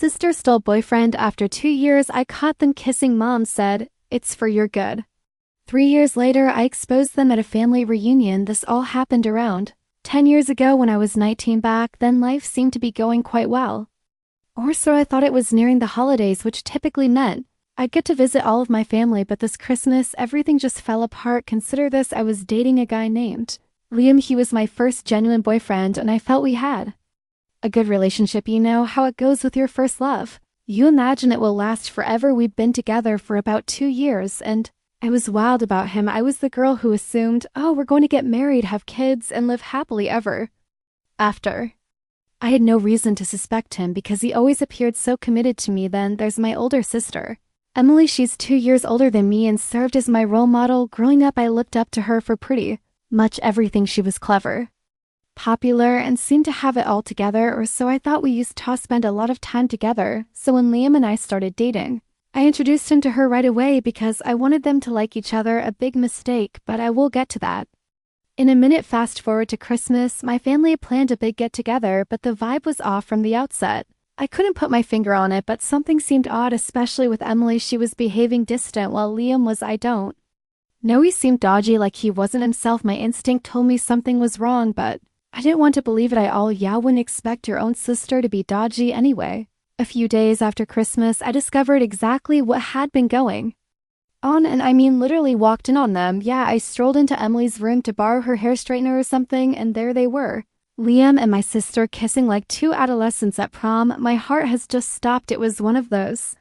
sister stole boyfriend after 2 years. I caught them kissing. Mom said, "It's for your good." 3 years later, I exposed them at a family reunion. This all happened around 10 years ago when I was 19. Back then life seemed to be going quite well. Or so I thought. It was nearing the holidays, which typically meant I'd get to visit all of my family, but this Christmas, everything just fell apart. Consider this, I was dating a guy named Liam. He was my first genuine boyfriend, and I felt we had a good relationship. You know how it goes with your first love. You imagine it will last forever. We'd been together for about 2 years, and I was wild about him. I was the girl who assumed, oh, we're going to get married, have kids, and live happily ever after. I had no reason to suspect him because he always appeared so committed to me. Then there's my older sister, Emily. She's 2 years older than me and served as my role model. Growing up, I looked up to her for pretty much everything. She was clever, popular, and seemed to have it all together, or so I thought. We used to spend a lot of time together, so when Liam and I started dating, I introduced him to her right away because I wanted them to like each other. A big mistake, but I will get to that in a minute. Fast forward to Christmas. My family had planned a big get-together, but the vibe was off from the outset. I couldn't put my finger on it, but something seemed odd, especially with Emily. She was behaving distant while Liam was, I don't know, he seemed dodgy, like he wasn't himself. My instinct told me something was wrong, but I didn't want to believe it. Yeah, wouldn't expect your own sister to be dodgy anyway. A few days after Christmas, I discovered exactly what had been going on, and I mean literally walked in on them. Yeah, I strolled into Emily's room to borrow her hair straightener or something, and there they were, Liam and my sister kissing like two adolescents at prom. My heart has just stopped. It was one of those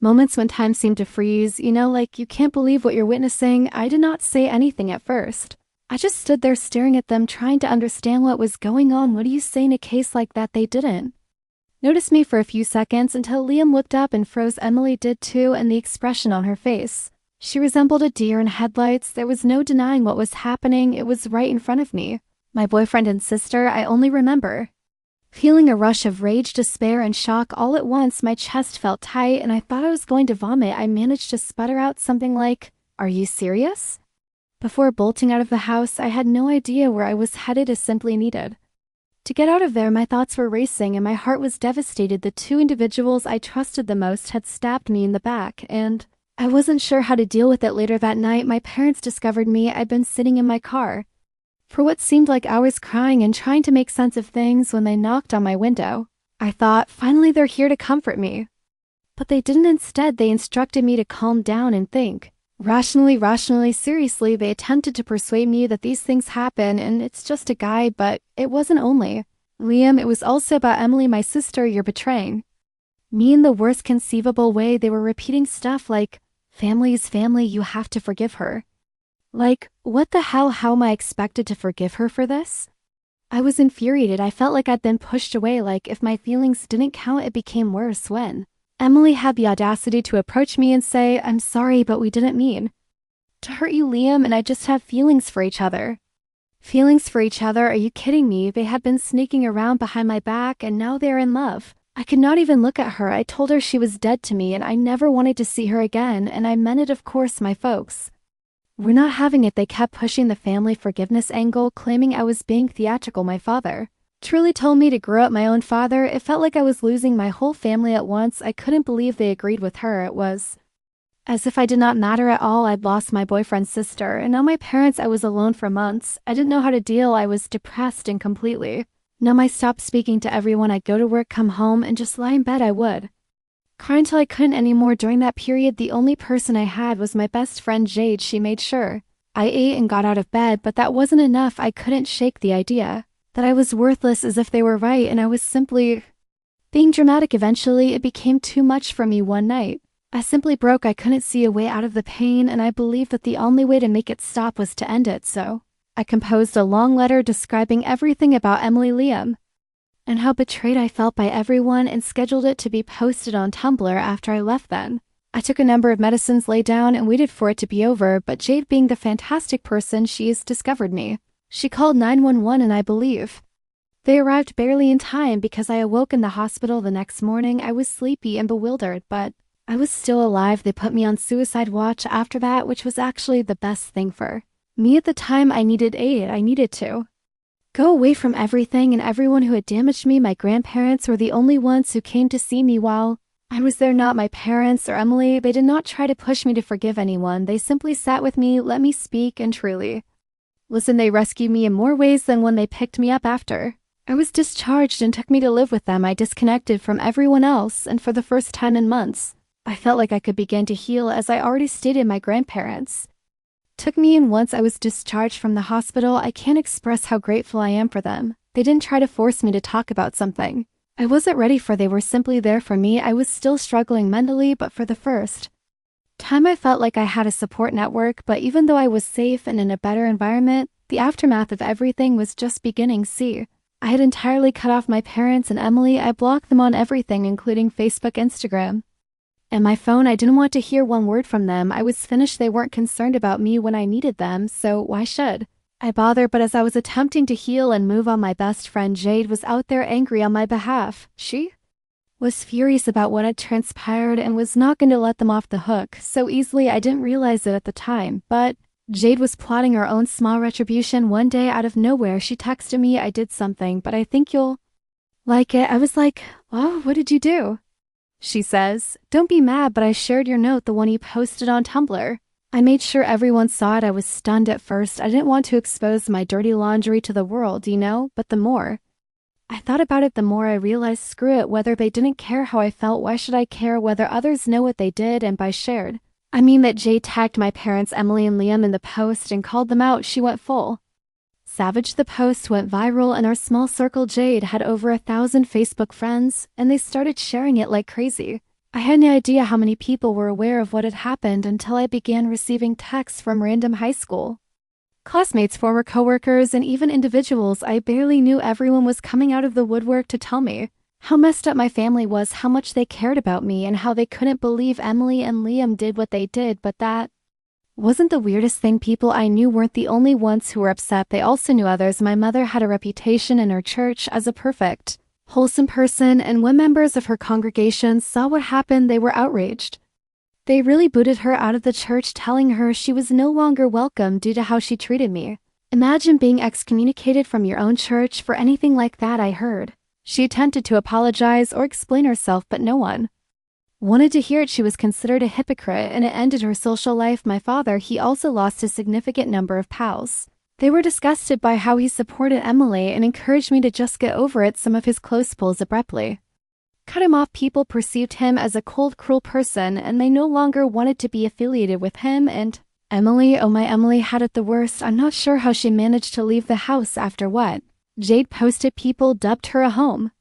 moments when time seemed to freeze, you know, like you can't believe what you're witnessing. I did not say anything at first. I just stood there staring at them, trying to understand what was going on. What do you say in a case like that? They didn't notice me for a few seconds until Liam looked up and froze. Emily did too, and the expression on her face, she resembled a deer in headlights. There was no denying what was happening. It was right in front of me. My boyfriend and sister. I only remember feeling a rush of rage, despair, and shock all at once. My chest felt tight, and I thought I was going to vomit. I managed to sputter out something like, "Are you serious?" Before bolting out of the house. I had no idea where I was headed. I simply needed to get out of there. My thoughts were racing, and my heart was devastated. The two individuals I trusted the most had stabbed me in the back, and I wasn't sure how to deal with it. Later that night, my parents discovered me. I'd been sitting in my car for what seemed like hours, crying and trying to make sense of things when they knocked on my window. I thought, finally they're here to comfort me. But they didn't. Instead, they instructed me to calm down and think rationally. Seriously, they attempted to persuade me that these things happen and it's just a guy, but it wasn't only Liam. It was also about Emily, my sister. You're betraying me in the worst conceivable way. They were repeating stuff like, family is family, you have to forgive her. Like, what the hell? How am I expected to forgive her for this? I was infuriated. I felt like I'd been pushed away. Like, if my feelings didn't count. It became worse when Emily had the audacity to approach me and say, "I'm sorry, but we didn't mean to hurt you, Liam, and I just have feelings for each other." Feelings for each other? Are you kidding me? They had been sneaking around behind my back, and now they're in love. I could not even look at her. I told her she was dead to me, and I never wanted to see her again, and I meant it. Of course, my folks were not having it. They kept pushing the family forgiveness angle, claiming I was being theatrical. My father truly told me to grow up. My own father. It felt like I was losing my whole family at once. I couldn't believe they agreed with her. It was as if I did not matter at all. I'd lost my boyfriend's sister, and now my parents. I was alone for months. I didn't know how to deal. I was depressed and completely numb. I stopped speaking to everyone. I'd go to work, come home, and just lie in bed. I would cry until I couldn't anymore. During that period, the only person I had was my best friend Jade. She made sure I ate and got out of bed, but that wasn't enough. I couldn't shake the idea that I was worthless, as if they were right and I was simply being dramatic. Eventually, it became too much for me. One night, I simply broke. I couldn't see a way out of the pain, and I believed that the only way to make it stop was to end it. So I composed a long letter describing everything about Emily, Liam, and how betrayed I felt by everyone, and scheduled it to be posted on Tumblr after I left. Then I took a number of medicines, lay down, and waited for it to be over, but Jade, being the fantastic person she is, discovered me. She called 911, and I believe they arrived barely in time because I awoke in the hospital the next morning. I was sleepy and bewildered, but I was still alive. They put me on suicide watch after that, which was actually the best thing for me at the time. I needed aid. I needed to Go away from everything and everyone who had damaged me. My grandparents were the only ones who came to see me while I was there, not my parents or Emily. They did not try to push me to forgive anyone. They simply sat with me, let me speak, and truly listen. They rescued me in more ways than when they picked me up after I was discharged and took me to live with them. I disconnected from everyone else, and for the first time in months, I felt like I could begin to heal. As I already stated, my grandparents took me in once I was discharged from the hospital. I can't express how grateful I am for them. They didn't try to force me to talk about something I wasn't ready for. They were simply there for me. I was still struggling mentally, but for the first time I felt like I had a support network. But even though I was safe and in a better environment, the aftermath of everything was just beginning. See, I had entirely cut off my parents and Emily. I blocked them on everything, including Facebook, Instagram, and my phone. I didn't want to hear one word from them. I was finished. They weren't concerned about me when I needed them, so why should I bother? But as I was attempting to heal and move on, my best friend Jade was out there angry on my behalf. She was furious about what had transpired and was not going to let them off the hook so easily. I didn't realize it at the time, but Jade was plotting her own small retribution. One day, out of nowhere, she texted me, "I did something, but I think you'll like it." I was like, "Oh, what did you do?" She says, "Don't be mad, but I shared your note, the one you posted on Tumblr." I made sure everyone saw it. I was stunned at first. I didn't want to expose my dirty laundry to the world, but the more I thought about it, the more I realized, screw it. Whether they didn't care how I felt, why should I care whether others know what they did? And by shared, I mean that Jade tagged my parents, Emily and Liam, in the post and called them out. She went full savage. The post went viral. In our small circle, Jade had over 1,000 Facebook friends, and they started sharing it like crazy. I had no idea how many people were aware of what had happened until I began receiving texts from random high school classmates, former coworkers, and even individuals I barely knew. Everyone was coming out of the woodwork to tell me how messed up my family was, how much they cared about me, and how they couldn't believe Emily and Liam did what they did. But that wasn't the weirdest thing. People I knew weren't the only ones who were upset. They also knew others. My mother had a reputation in her church as a perfect, wholesome person, and when members of her congregation saw what happened, they were outraged. They really booted her out of the church, telling her she was no longer welcome due to how she treated me. Imagine being excommunicated from your own church for anything like that. I heard she attempted to apologize or explain herself, but no one wanted to hear it. She was considered a hypocrite, and it ended her social life. My father, he also lost a significant number of pals. They were disgusted by how he supported Emily and encouraged me to just get over it. Some of his close pals abruptly cut him off. People perceived him as a cold, cruel person, and they no longer wanted to be affiliated with him. And Emily, oh my, Emily had it the worst. I'm not sure how she managed to leave the house after what Jade posted. People dubbed her a home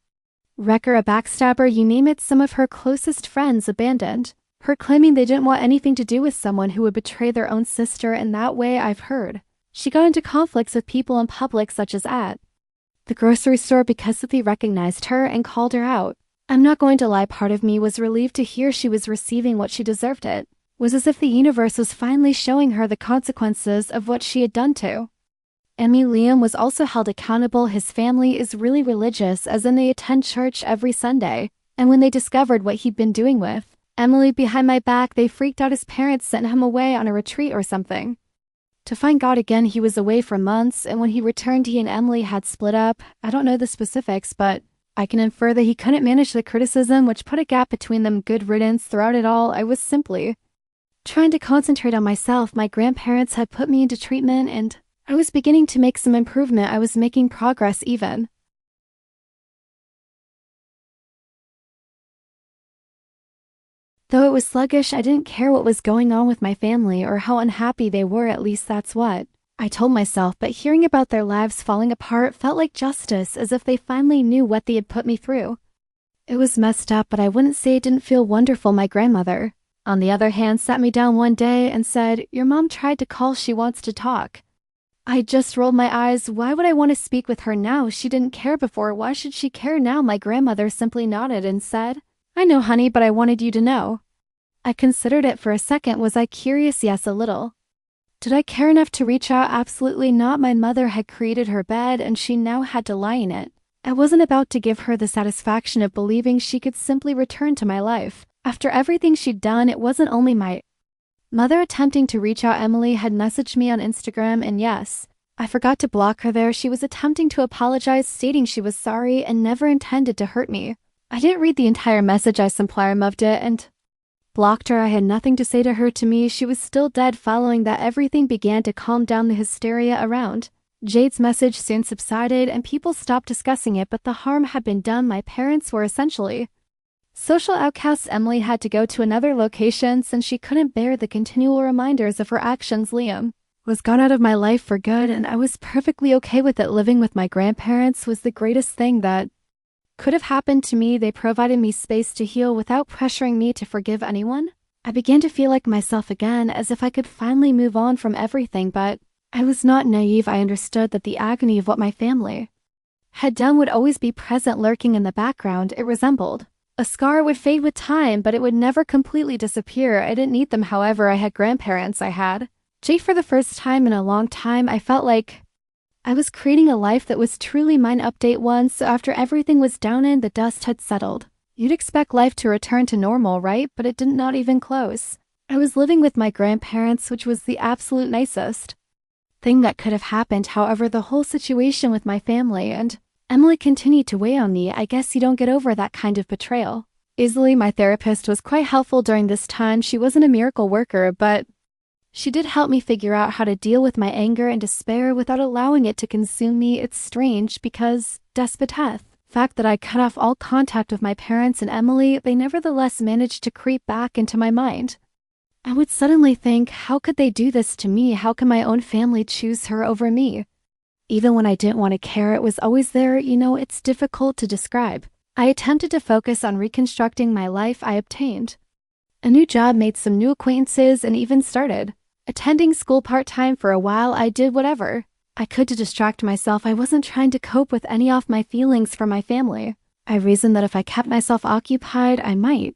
wrecker, a backstabber, you name it. Some of her closest friends abandoned her, claiming they didn't want anything to do with someone who would betray their own sister in that way. I've heard she got into conflicts with people in public, such as at the grocery store, because they recognized her and called her out. I'm not going to lie, part of me was relieved to hear she was receiving what she deserved. It was as if the universe was finally showing her the consequences of what she had done to Emmy. Liam was also held accountable. His family is really religious, as in they attend church every Sunday, and when they discovered what he'd been doing with Emily behind my back, they freaked out. His parents sent him away on a retreat or something to find God again. He was away for months, and when he returned, he and Emily had split up. I don't know the specifics, but I can infer that he couldn't manage the criticism, which put a gap between them. Good riddance. Throughout it all, I was simply trying to concentrate on myself. My grandparents had put me into treatment, and I was beginning to make some improvement. I was making progress, even though it was sluggish. I didn't care what was going on with my family or how unhappy they were. At least that's what I told myself. But hearing about their lives falling apart felt like justice, as if they finally knew what they had put me through. It was messed up, but I wouldn't say it didn't feel wonderful. My grandmother, on the other hand, sat me down one day and said, "Your mom tried to call. She wants to talk." I just rolled my eyes. Why would I want to speak with her now? She didn't care before. Why should she care now? My grandmother simply nodded and said, "I know, honey, but I wanted you to know." I considered it for a second. Was I curious? Yes, a little. Did I care enough to reach out? Absolutely not. My mother had created her bed, and she now had to lie in it. I wasn't about to give her the satisfaction of believing she could simply return to my life. After everything she'd done, it wasn't only my mother attempting to reach out. Emily had messaged me on Instagram, and yes, I forgot to block her there. She was attempting to apologize, stating she was sorry and never intended to hurt me. I didn't read the entire message. I simply removed it and blocked her. I had nothing to say to her. To me, she was still dead. Following that, everything began to calm down. The hysteria around Jade's message soon subsided and people stopped discussing it, but the harm had been done. My parents were essentially social outcasts. Emily had to go to another location since she couldn't bear the continual reminders of her actions. Liam was gone out of my life for good, and I was perfectly okay with it. Living with my grandparents was the greatest thing that could have happened to me. They provided me space to heal without pressuring me to forgive anyone. I began to feel like myself again, as if I could finally move on from everything, but I was not naive. I understood that the agony of what my family had done would always be present, lurking in the background. It resembled a scar. It would fade with time, but it would never completely disappear. I didn't need them, however. I had grandparents. I had Jade. For the first time in a long time, I felt like I was creating a life that was truly mine. Update 1. So after everything was down and the dust had settled, you'd expect life to return to normal, right? But it did not even close. I was living with my grandparents, which was the absolute nicest thing that could have happened. However, the whole situation with my family and Emily continued to weigh on me. I guess you don't get over that kind of betrayal easily. My therapist was quite helpful during this time. She wasn't a miracle worker, but she did help me figure out how to deal with my anger and despair without allowing it to consume me. It's strange because, despite the fact that I cut off all contact with my parents and Emily, they nevertheless managed to creep back into my mind. I would suddenly think, how could they do this to me? How can my own family choose her over me? Even when I didn't want to care, it was always there. It's difficult to describe. I attempted to focus on reconstructing my life. I obtained a new job, made some new acquaintances, and even started attending school part-time. For a while, I did whatever I could to distract myself. I wasn't trying to cope with any of my feelings for my family. I reasoned that if I kept myself occupied, I might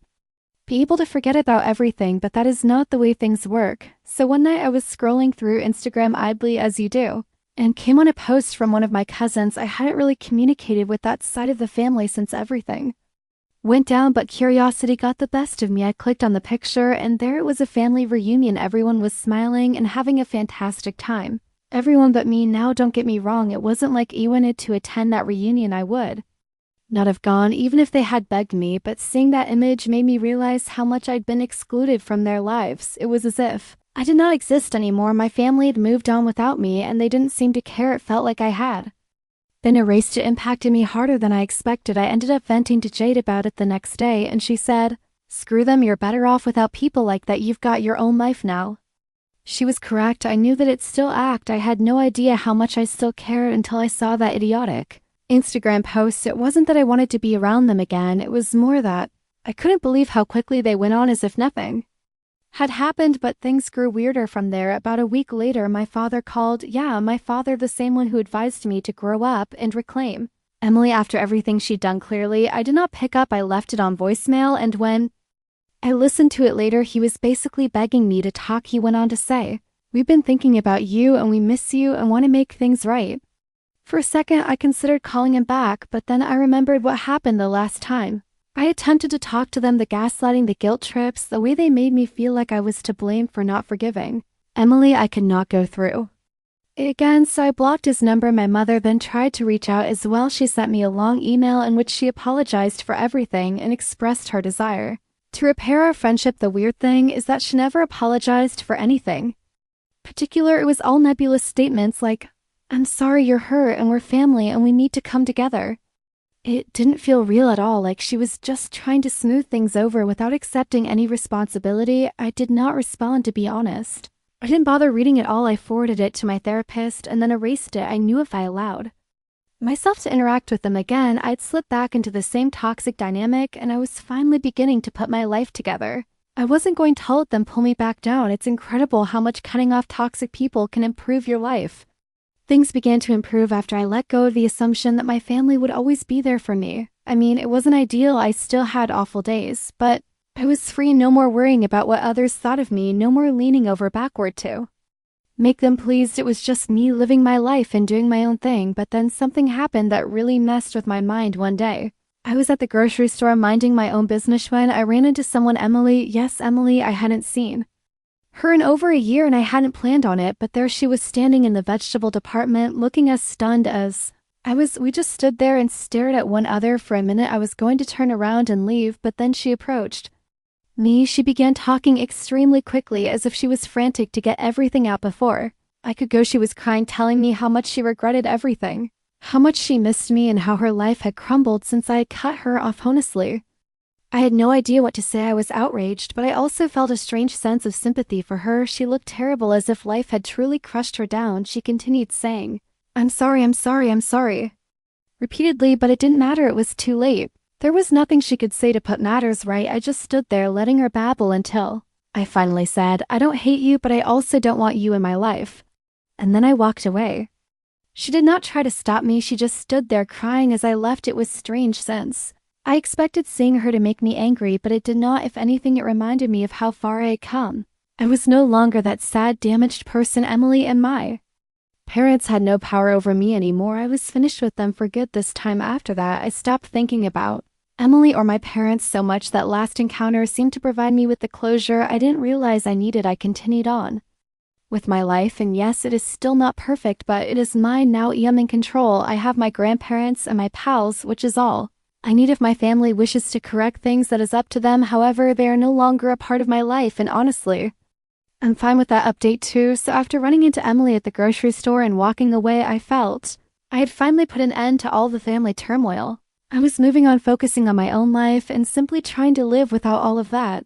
be able to forget about everything, but that is not the way things work. So one night I was scrolling through Instagram idly, as you do, and came on a post from one of my cousins. I hadn't really communicated with that side of the family since everything went down, but curiosity got the best of me. I clicked on the picture, and there it was, a family reunion. Everyone was smiling and having a fantastic time. Everyone but me. Now, don't get me wrong, it wasn't like I wanted to attend that reunion. I would not have gone, even if they had begged me, but seeing that image made me realize how much I'd been excluded from their lives. It was as if I did not exist anymore. My family had moved on without me, and they didn't seem to care. It felt like I had been erased. It impacted me harder than I expected. I ended up venting to Jade about it the next day, and she said, "Screw them, you're better off without people like that. You've got your own life now." She was correct. I knew that it still acted. I had no idea how much I still cared until I saw that idiotic Instagram post. It wasn't that I wanted to be around them again. It was more that I couldn't believe how quickly they went on as if nothing had happened. But things grew weirder from there. About a week later, my father called. Yeah, my father, the same one who advised me to grow up and reclaim Emily after everything she'd done. Clearly, I did not pick up. I left it on voicemail, and when I listened to it later, he was basically begging me to talk. He went on to say, "We've been thinking about you, and we miss you and want to make things right." For a second, I considered calling him back, but then I remembered what happened the last time I attempted to talk to them. The gaslighting, the guilt trips, the way they made me feel like I was to blame for not forgiving Emily. I could not go through it again, so I blocked his number. My mother then tried to reach out as well. She sent me a long email in which she apologized for everything and expressed her desire to repair our friendship. The weird thing is that she never apologized for anything particular. It was all nebulous statements like, "I'm sorry you're hurt and we're family and we need to come together." It didn't feel real at all, like she was just trying to smooth things over without accepting any responsibility. I did not respond, to be honest. I didn't bother reading it all. I forwarded it to my therapist and then erased it. I knew if I allowed myself to interact with them again, I'd slip back into the same toxic dynamic, and I was finally beginning to put my life together. I wasn't going to let them pull me back down. It's incredible how much cutting off toxic people can improve your life. Things began to improve after I let go of the assumption that my family would always be there for me. I mean, it wasn't ideal. I still had awful days, but I was free. No more worrying about what others thought of me. No more leaning over backward to make them pleased. It was just me living my life and doing my own thing. But then something happened that really messed with my mind. One day, I was at the grocery store minding my own business when I ran into someone. Emily, yes, Emily, I hadn't seen Her in over a year, and I hadn't planned on it, but there she was standing in the vegetable department looking as stunned as I was. We just stood there and stared at one another for a minute. I was going to turn around and leave, but then she approached me. She began talking extremely quickly as if she was frantic to get everything out before I could go. She was crying, telling me how much she regretted everything, how much she missed me, and how her life had crumbled since I had cut her off. Honestly, I had no idea what to say. I was outraged, but I also felt a strange sense of sympathy for her. She looked terrible, as if life had truly crushed her down. She continued saying, I'm sorry, I'm sorry, I'm sorry, repeatedly, but it didn't matter. It was too late. There was nothing she could say to put matters right. I just stood there letting her babble until I finally said, I don't hate you, but I also don't want you in my life. And then I walked away. She did not try to stop me. She just stood there crying as I left. It was strange since I expected seeing her to make me angry, but it did not. If anything, it reminded me of how far I had come. I was no longer that sad, damaged person. Emily and my parents had no power over me anymore. I was finished with them for good this time. After that, I stopped thinking about Emily or my parents so much. That last encounter seemed to provide me with the closure I didn't realize I needed. I continued on with my life, and yes, it is still not perfect, but it is mine now. I am in control. I have my grandparents and my pals, which is all I need. If my family wishes to correct things, that is up to them. However, they are no longer a part of my life, and honestly, I'm fine with that update too. So after running into Emily at the grocery store and walking away, I felt I had finally put an end to all the family turmoil. I was moving on, focusing on my own life and simply trying to live without all of that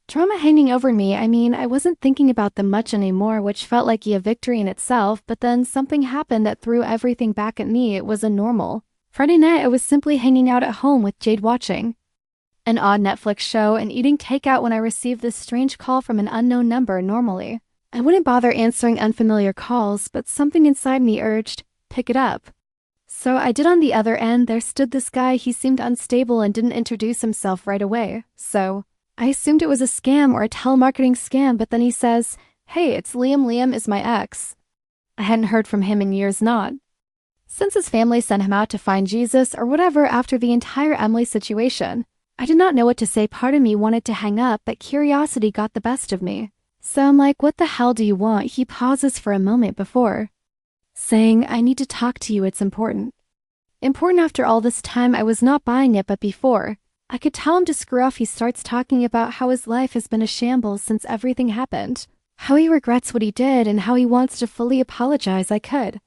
drama hanging over me. I mean, I wasn't thinking about them much anymore, which felt like a victory in itself, but then something happened that threw everything back at me. It was a normal Friday night. I was simply hanging out at home with Jade, watching an odd Netflix show and eating takeout when I received this strange call from an unknown number. Normally, I wouldn't bother answering unfamiliar calls, but something inside me urged, pick it up. So I did. On the other end, there stood this guy. He seemed unstable and didn't introduce himself right away, so I assumed it was a scam or a telemarketing scam, but then he says, hey, it's Liam. Liam is my ex. I hadn't heard from him in years, not since his family sent him out to find Jesus or whatever after the entire Emily situation. I did not know what to say. Part of me wanted to hang up, but curiosity got the best of me. So I'm like, what the hell do you want? He pauses for a moment before saying, I need to talk to you. It's important. Important. After all this time, I was not buying it, but before I could tell him to screw off, he starts talking about how his life has been a shambles since everything happened, how he regrets what he did, and how he wants to fully apologize. I could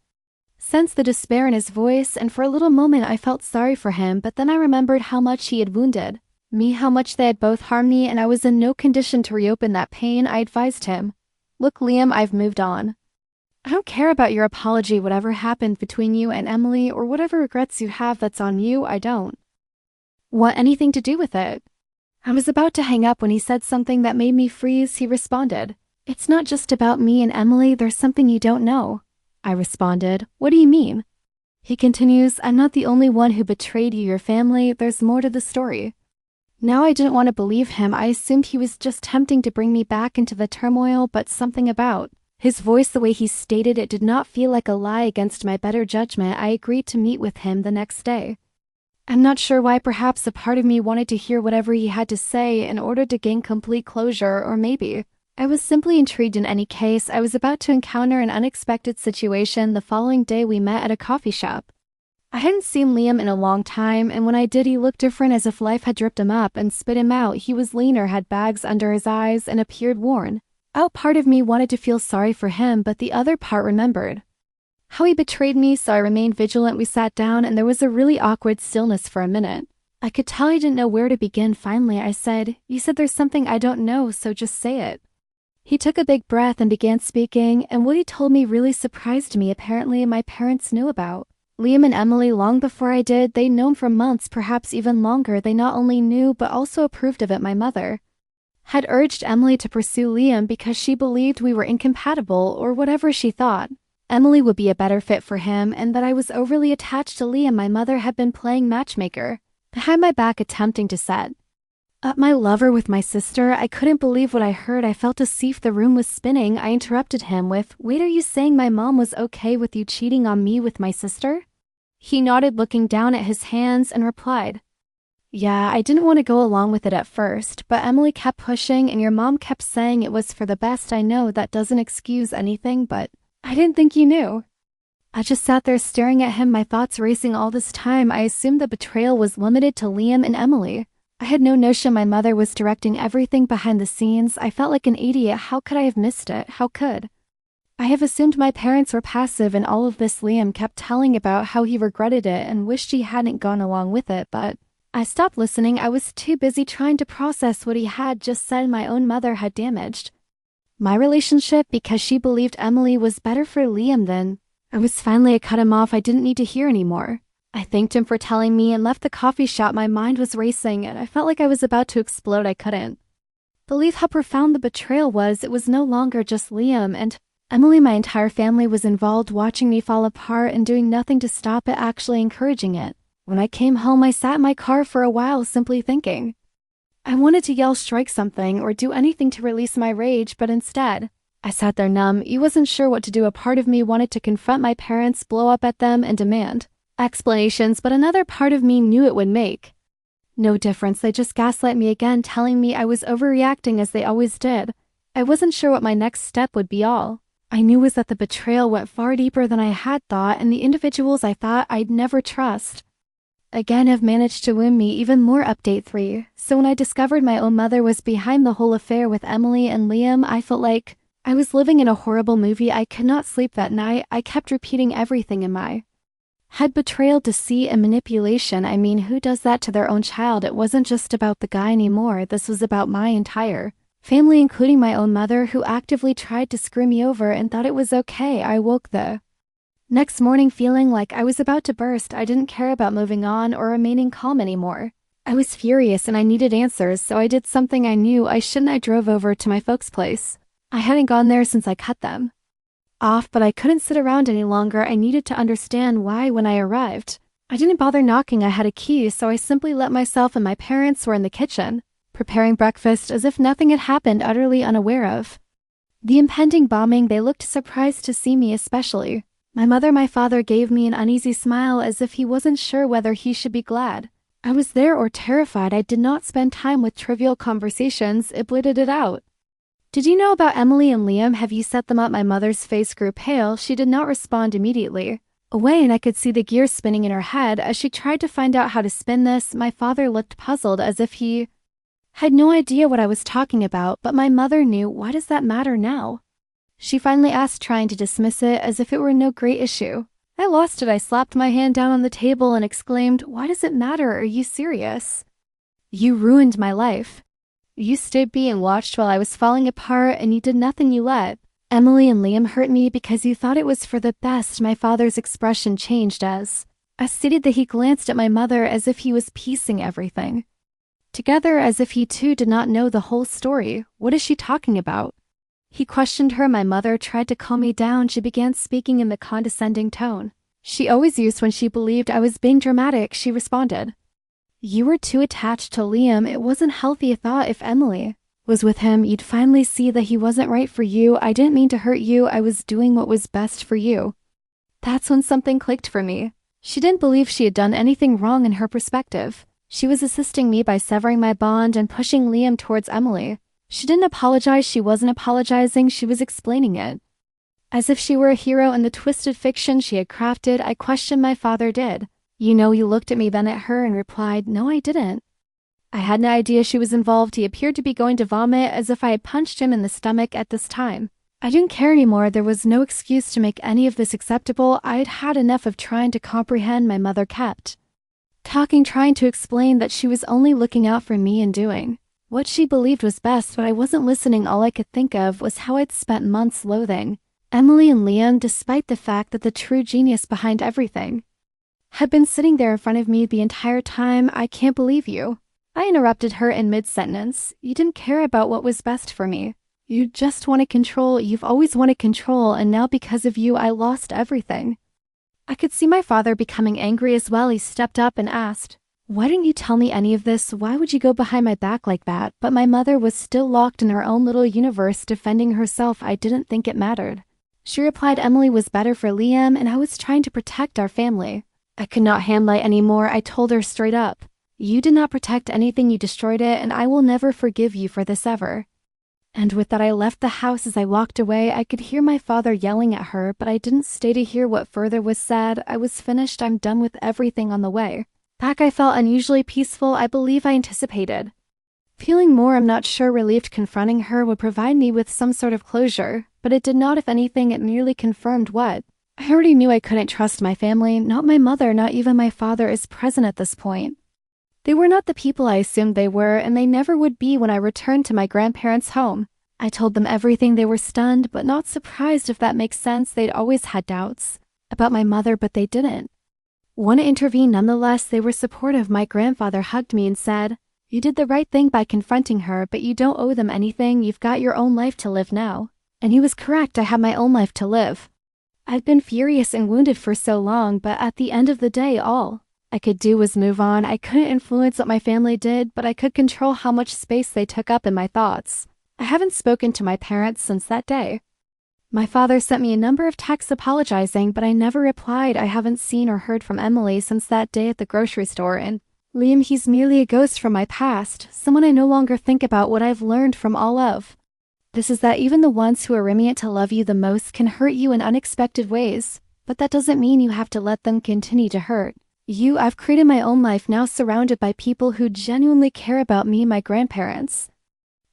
sense the despair in his voice, and for a little moment I felt sorry for him, but then I remembered how much he had wounded me, how much they had both harmed me, and I was in no condition to reopen that pain. I advised him, look, Liam, I've moved on. I don't care about your apology. Whatever happened between you and Emily, or whatever regrets you have, that's on you. I don't want anything to do with it. I was about to hang up when he said something that made me freeze. He responded, it's not just about me and Emily. There's something you don't know. I responded, what do you mean? He continues, I'm not the only one who betrayed you, your family. There's more to the story. Now I didn't want to believe him. I assumed he was just attempting to bring me back into the turmoil, but something about his voice, the way he stated it, did not feel like a lie. Against my better judgment, I agreed to meet with him the next day. I'm not sure why. Perhaps a part of me wanted to hear whatever he had to say in order to gain complete closure, or maybe I was simply intrigued. In any case, I was about to encounter an unexpected situation. The following day, we met at a coffee shop. I hadn't seen Liam in a long time, and when I did, he looked different, as if life had dripped him up and spit him out. He was leaner, had bags under his eyes, and appeared worn out. Part of me wanted to feel sorry for him, but the other part remembered how he betrayed me, so I remained vigilant. We sat down, and there was a really awkward stillness for a minute. I could tell he didn't know where to begin. Finally, I said, you said there's something I don't know, so just say it. He took a big breath and began speaking, and what he told me really surprised me. Apparently, my parents knew about Liam and Emily long before I did. They'd known for months, perhaps even longer. They not only knew, but also approved of it. My mother had urged Emily to pursue Liam because she believed we were incompatible, or whatever she thought Emily would be a better fit for him, and that I was overly attached to Liam. My mother had been playing matchmaker behind my back, attempting to set up my lover with my sister. I couldn't believe what I heard. I felt as if the room was spinning. I interrupted him with, wait, are you saying my mom was okay with you cheating on me with my sister? He nodded, looking down at his hands, and replied, Yeah, I didn't want to go along with it at first, but Emily kept pushing and your mom kept saying it was for the best. I know that doesn't excuse anything, but I didn't think you knew. I just sat there staring at him, my thoughts racing all this time. I assumed the betrayal was limited to Liam and Emily. I had no notion my mother was directing everything behind the scenes. I felt like an idiot. How could I have missed it? How could? I have assumed my parents were passive in all of this. Liam kept telling about how he regretted it and wished he hadn't gone along with it, but I stopped listening. I was too busy trying to process what he had just said my own mother had damaged my relationship because she believed Emily was better for Liam than I cut him off. I didn't need to hear anymore. I thanked him for telling me and left the coffee shop. My mind was racing and I felt like I was about to explode. I couldn't believe how profound the betrayal was. It was no longer just Liam and Emily. My entire family was involved, watching me fall apart and doing nothing to stop it, actually encouraging it. When I came home, I sat in my car for a while simply thinking. I wanted to yell, strike something, or do anything to release my rage, but instead, I sat there numb. I wasn't sure what to do. A part of me wanted to confront my parents, blow up at them, and demand explanations, but another part of me knew it would make no difference. They just gaslit me again, telling me I was overreacting as they always did. I wasn't sure what my next step would be. All I knew was that the betrayal went far deeper than I had thought, and the individuals I thought I'd never trust again have managed to wound me even more. Update 3. So when I discovered my own mother was behind the whole affair with Emily and Liam, I felt like I was living in a horrible movie. I could not sleep that night. I kept repeating everything in my head: betrayal, deceit, and manipulation. I mean, who does that to their own child? It wasn't just about the guy anymore. This was about my entire family, including my own mother, who actively tried to screw me over and thought it was okay. I woke the next morning feeling like I was about to burst. I didn't care about moving on or remaining calm anymore. I was furious and I needed answers, so I did something I knew I shouldn't. I drove over to my folks' place. I hadn't gone there since I cut them off, but I couldn't sit around any longer. I needed to understand why. When I arrived, I didn't bother knocking. I had a key, so I simply let myself, and my parents were in the kitchen, preparing breakfast as if nothing had happened, utterly unaware of the impending bombing. They looked surprised to see me, especially my mother. My father gave me an uneasy smile as if he wasn't sure whether he should be glad I was there or terrified. I did not spend time with trivial conversations. It blurted it out. Did you know about Emily and Liam? Have you set them up? My mother's face grew pale. She did not respond immediately away, and I could see the gears spinning in her head as she tried to find out how to spin this. My father looked puzzled as if he had no idea what I was talking about, but my mother knew. Why does that matter now? She finally asked, trying to dismiss it as if it were no great issue. I lost it. I slapped my hand down on the table and exclaimed, "Why does it matter? Are you serious? You ruined my life. You stood by and watched while I was falling apart, and you did nothing. You let Emily and Liam hurt me because you thought it was for the best." My father's expression changed as I stated that. He glanced at my mother as if he was piecing everything together, as if he too did not know the whole story. What is she talking about? He questioned her. My mother tried to calm me down. She began speaking in the condescending tone she always used when she believed I was being dramatic. She responded, "You were too attached to Liam. It wasn't healthy. I thought if Emily was with him, you'd finally see that he wasn't right for you. I didn't mean to hurt you. I was doing what was best for you." That's when something clicked for me. She didn't believe she had done anything wrong in her perspective. She was assisting me by severing my bond and pushing Liam towards Emily. She didn't apologize. She wasn't apologizing. She was explaining it as if she were a hero in the twisted fiction she had crafted. I questioned. My father did. "You know," he looked at me, then at her, and replied, "No, I didn't." I had no idea she was involved. He appeared to be going to vomit, as if I had punched him in the stomach. At this time, I didn't care anymore. There was no excuse to make any of this acceptable. I had had enough of trying to comprehend. My mother kept talking, trying to explain that she was only looking out for me and doing what she believed was best, but I wasn't listening. All I could think of was how I'd spent months loathing Emily and Liam, despite the fact that the true genius behind everything had been sitting there in front of me the entire time. "I can't believe you," I interrupted her in mid-sentence. "You didn't care about what was best for me. You just wanted control. You've always wanted control, and now because of you, I lost everything." I could see my father becoming angry as well. He stepped up and asked, "Why didn't you tell me any of this? Why would you go behind my back like that?" But my mother was still locked in her own little universe, defending herself. "I didn't think it mattered," she replied. "Emily was better for Liam, and I was trying to protect our family. I could not handle it anymore." I told her straight up, You did not protect anything, you destroyed it, and I will never forgive you for this ever. And with that I left the house. As I walked away, I could hear my father yelling at her, but I didn't stay to hear what further was said. I was finished. I'm done with everything on the way back. I felt unusually peaceful. I believe I anticipated feeling more. I'm not sure. Relieved. Confronting her would provide me with some sort of closure, but it did not. If anything, it merely confirmed what I already knew. I couldn't trust my family, not my mother, not even my father is present at this point. They were not the people I assumed they were, and they never would be when I returned to my grandparents' home. I told them everything. They were stunned, but not surprised, if that makes sense. They'd always had doubts about my mother, but they didn't want to intervene. Nonetheless, they were supportive. My grandfather hugged me and said, "You did the right thing by confronting her, but you don't owe them anything. You've got your own life to live now." And he was correct. I had my own life to live. I'd been furious and wounded for so long, but at the end of the day, all I could do was move on. I couldn't influence what my family did, but I could control how much space they took up in my thoughts. I haven't spoken to my parents since that day. My father sent me a number of texts apologizing, but I never replied. I haven't seen or heard from Emily since that day at the grocery store, and Liam, he's merely a ghost from my past, someone I no longer think about. What I've learned from all of this is that even the ones who are meant to love you the most can hurt you in unexpected ways, but that doesn't mean you have to let them continue to hurt you. I've created my own life now, surrounded by people who genuinely care about me. My grandparents,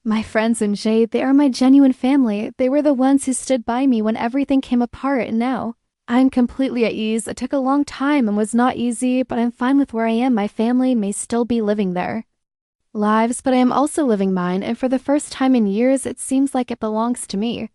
my friends, and Jade, they are my genuine family. They were the ones who stood by me when everything came apart, and now I'm completely at ease. It took a long time and was not easy, but I'm fine with where I am. My family may still be living their lives, but I am also living mine, and for the first time in years, it seems like it belongs to me.